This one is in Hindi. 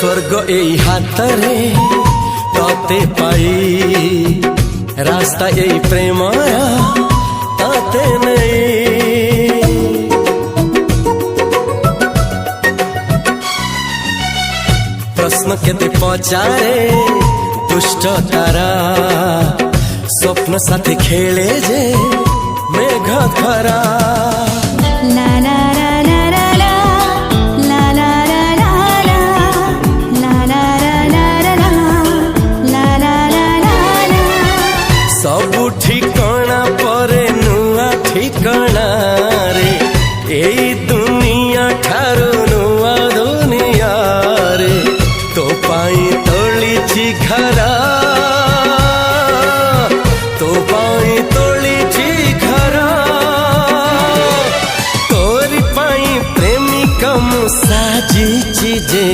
स्वर्ग एई हातरे तते पाई रास्ता एई प्रेमया तते नहीं। प्रश्न केते पचारे दुष्ट तारा स्वप्न साथी खेले जे मेघ खरा। ला ला ला ला ला ला ला ला ला ला ला ला ला ला। सबु ठिकाना परे नुआ ठिकाना रे एई दुनिया ठारू नुआ दुनिया रे। तो पाई तोलिछि घरा तो पाई तोलिछि घरा तोरी पाई प्रेमिका मु साजिछि जे